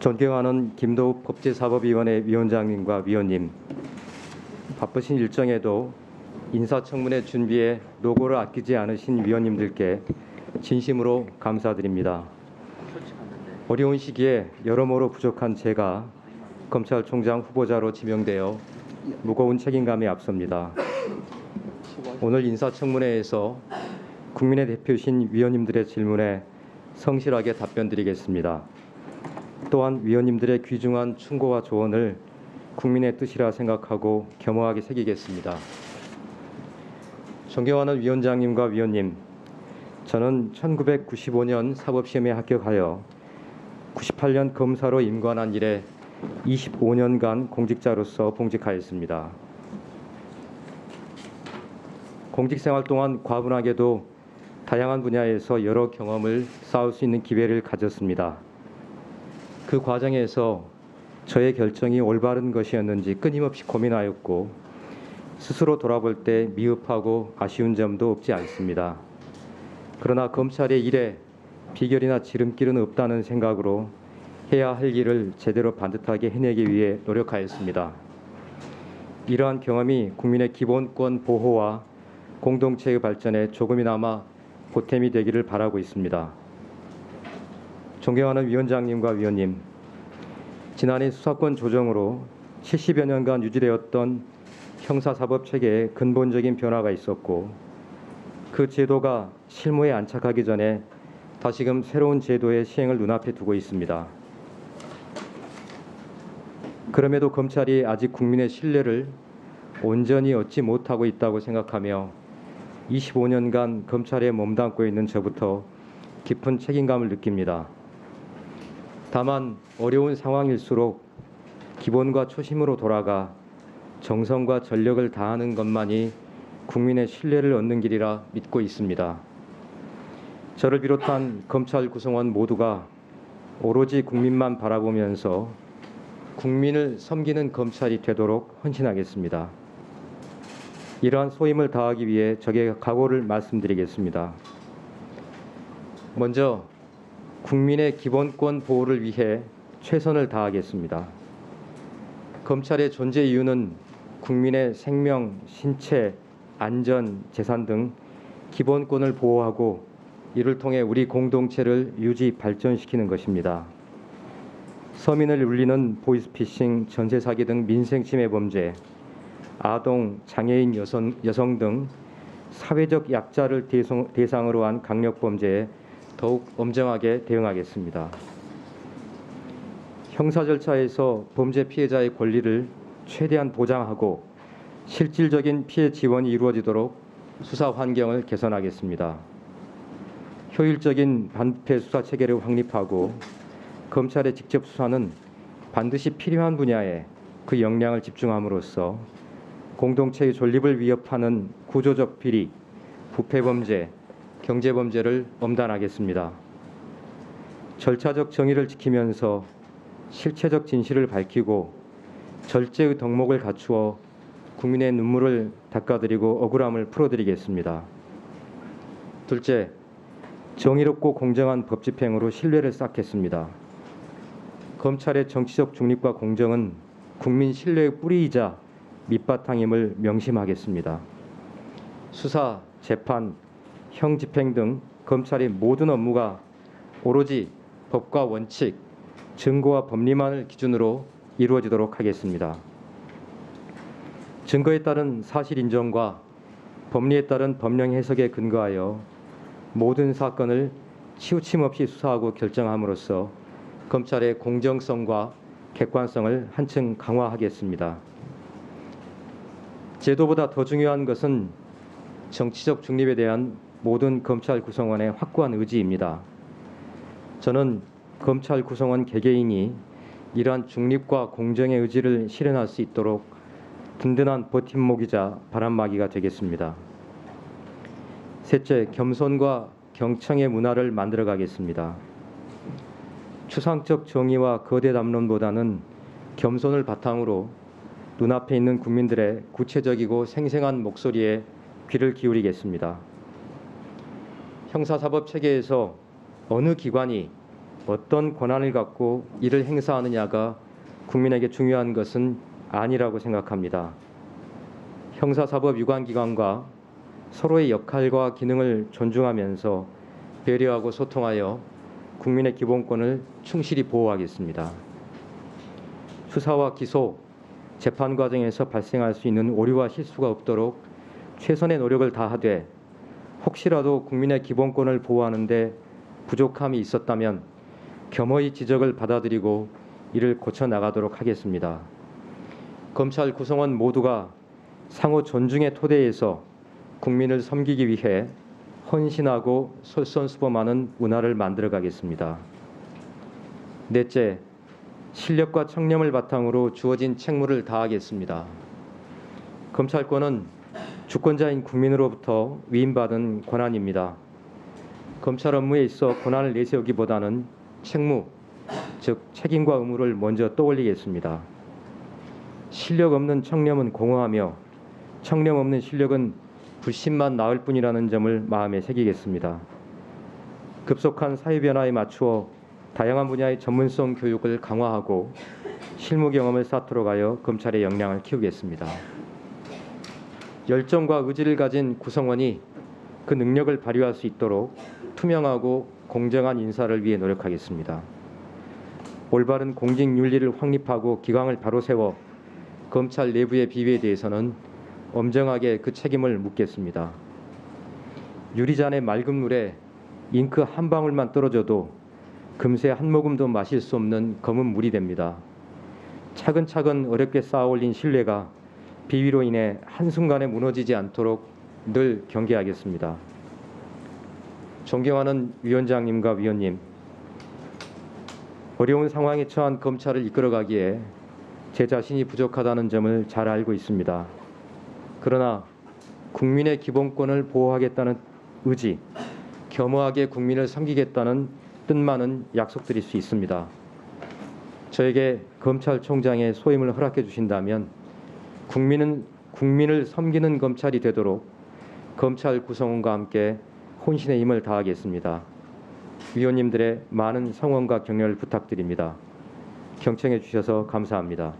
존경하는 김도욱 법제사법위원회 위원장님과 위원님, 바쁘신 일정에도 인사청문회 준비에 노고를 아끼지 않으신 위원님들께 진심으로 감사드립니다. 어려운 시기에 여러모로 부족한 제가 검찰총장 후보자로 지명되어 무거운 책임감이 앞섭니다. 오늘 인사청문회에서 국민의 대표신 위원님들의 질문에 성실하게 답변드리겠습니다. 또한 위원님들의 귀중한 충고와 조언을 국민의 뜻이라 생각하고 겸허하게 새기겠습니다. 존경하는 위원장님과 위원님, 저는 1995년 사법시험에 합격하여 98년 검사로 임관한 이래 25년간 공직자로서 봉직하였습니다. 공직생활 동안 과분하게도 다양한 분야에서 여러 경험을 쌓을 수 있는 기회를 가졌습니다. 그 과정에서 저의 결정이 올바른 것이었는지 끊임없이 고민하였고 스스로 돌아볼 때 미흡하고 아쉬운 점도 없지 않습니다. 그러나 검찰의 일에 비결이나 지름길은 없다는 생각으로 해야 할 일을 제대로 반듯하게 해내기 위해 노력하였습니다. 이러한 경험이 국민의 기본권 보호와 공동체의 발전에 조금이나마 보탬이 되기를 바라고 있습니다. 존경하는 위원장님과 위원님, 지난해 수사권 조정으로 70여 년간 유지되었던 형사사법체계에 근본적인 변화가 있었고 그 제도가 실무에 안착하기 전에 다시금 새로운 제도의 시행을 눈앞에 두고 있습니다. 그럼에도 검찰이 아직 국민의 신뢰를 온전히 얻지 못하고 있다고 생각하며 25년간 검찰에 몸담고 있는 저부터 깊은 책임감을 느낍니다. 다만 어려운 상황일수록 기본과 초심으로 돌아가 정성과 전력을 다하는 것만이 국민의 신뢰를 얻는 길이라 믿고 있습니다. 저를 비롯한 검찰 구성원 모두가 오로지 국민만 바라보면서 국민을 섬기는 검찰이 되도록 헌신하겠습니다. 이러한 소임을 다하기 위해 적의 각오를 말씀드리겠습니다. 먼저 국민의 기본권 보호를 위해 최선을 다하겠습니다. 검찰의 존재 이유는 국민의 생명, 신체, 안전, 재산 등 기본권을 보호하고 이를 통해 우리 공동체를 유지 발전시키는 것입니다. 서민을 울리는 보이스피싱, 전세 사기 등 민생 침해 범죄, 아동, 장애인, 여성 등 사회적 약자를 대상으로 한 강력 범죄에 더욱 엄정하게 대응하겠습니다. 형사 절차에서 범죄 피해자의 권리를 최대한 보장하고 실질적인 피해 지원이 이루어지도록 수사 환경을 개선하겠습니다. 효율적인 반부패 수사 체계를 확립하고 검찰의 직접 수사는 반드시 필요한 분야에 그 역량을 집중함으로써 공동체의 존립을 위협하는 구조적 비리, 부패범죄, 경제범죄를 엄단하겠습니다. 절차적 정의를 지키면서 실체적 진실을 밝히고 절제의 덕목을 갖추어 국민의 눈물을 닦아드리고 억울함을 풀어드리겠습니다. 둘째, 정의롭고 공정한 법 집행으로 신뢰를 쌓겠습니다. 검찰의 정치적 중립과 공정은 국민 신뢰의 뿌리이자 밑바탕임을 명심하겠습니다. 수사, 재판, 형집행 등 검찰의 모든 업무가 오로지 법과 원칙, 증거와 법리만을 기준으로 이루어지도록 하겠습니다. 증거에 따른 사실 인정과 법리에 따른 법령 해석에 근거하여 모든 사건을 치우침 없이 수사하고 결정함으로써 검찰의 공정성과 객관성을 한층 강화하겠습니다. 제도보다 더 중요한 것은 정치적 중립에 대한 모든 검찰 구성원의 확고한 의지입니다. 저는 검찰 구성원 개개인이 이러한 중립과 공정의 의지를 실현할 수 있도록 든든한 버팀목이자 바람막이가 되겠습니다. 셋째, 겸손과 경청의 문화를 만들어 가겠습니다. 추상적 정의와 거대 담론보다는 겸손을 바탕으로 눈앞에 있는 국민들의 구체적이고 생생한 목소리에 귀를 기울이겠습니다. 형사사법 체계에서 어느 기관이 어떤 권한을 갖고 이를 행사하느냐가 국민에게 중요한 것은 아니라고 생각합니다. 형사사법 유관기관과 서로의 역할과 기능을 존중하면서 배려하고 소통하여 국민의 기본권을 충실히 보호하겠습니다. 수사와 기소, 재판 과정에서 발생할 수 있는 오류와 실수가 없도록 최선의 노력을 다하되 혹시라도 국민의 기본권을 보호하는 데 부족함이 있었다면 겸허히 지적을 받아들이고 이를 고쳐 나가도록 하겠습니다. 검찰 구성원 모두가 상호 존중의 토대에서 국민을 섬기기 위해 헌신하고 솔선수범하는 문화를 만들어 가겠습니다. 넷째, 실력과 청렴을 바탕으로 주어진 책무를 다하겠습니다. 검찰권은 주권자인 국민으로부터 위임받은 권한입니다. 검찰 업무에 있어 권한을 내세우기보다는 책무, 즉 책임과 의무를 먼저 떠올리겠습니다. 실력 없는 청렴은 공허하며 청렴 없는 실력은 불신만 낳을 뿐이라는 점을 마음에 새기겠습니다. 급속한 사회 변화에 맞추어 다양한 분야의 전문성 교육을 강화하고 실무 경험을 쌓도록 하여 검찰의 역량을 키우겠습니다. 열정과 의지를 가진 구성원이 그 능력을 발휘할 수 있도록 투명하고 공정한 인사를 위해 노력하겠습니다. 올바른 공직 윤리를 확립하고 기강을 바로 세워 검찰 내부의 비위에 대해서는 엄정하게 그 책임을 묻겠습니다. 유리잔의 맑은 물에 잉크 한 방울만 떨어져도 금세 한 모금도 마실 수 없는 검은 물이 됩니다. 차근차근 어렵게 쌓아올린 신뢰가 비위로 인해 한순간에 무너지지 않도록 늘 경계하겠습니다. 존경하는 위원장님과 위원님, 어려운 상황에 처한 검찰을 이끌어가기에 제 자신이 부족하다는 점을 잘 알고 있습니다. 그러나 국민의 기본권을 보호하겠다는 의지, 겸허하게 국민을 섬기겠다는 뜻만은 약속드릴 수 있습니다. 저에게 검찰총장의 소임을 허락해 주신다면 국민을 섬기는 검찰이 되도록 검찰 구성원과 함께 혼신의 힘을 다하겠습니다. 위원님들의 많은 성원과 격려를 부탁드립니다. 경청해 주셔서 감사합니다.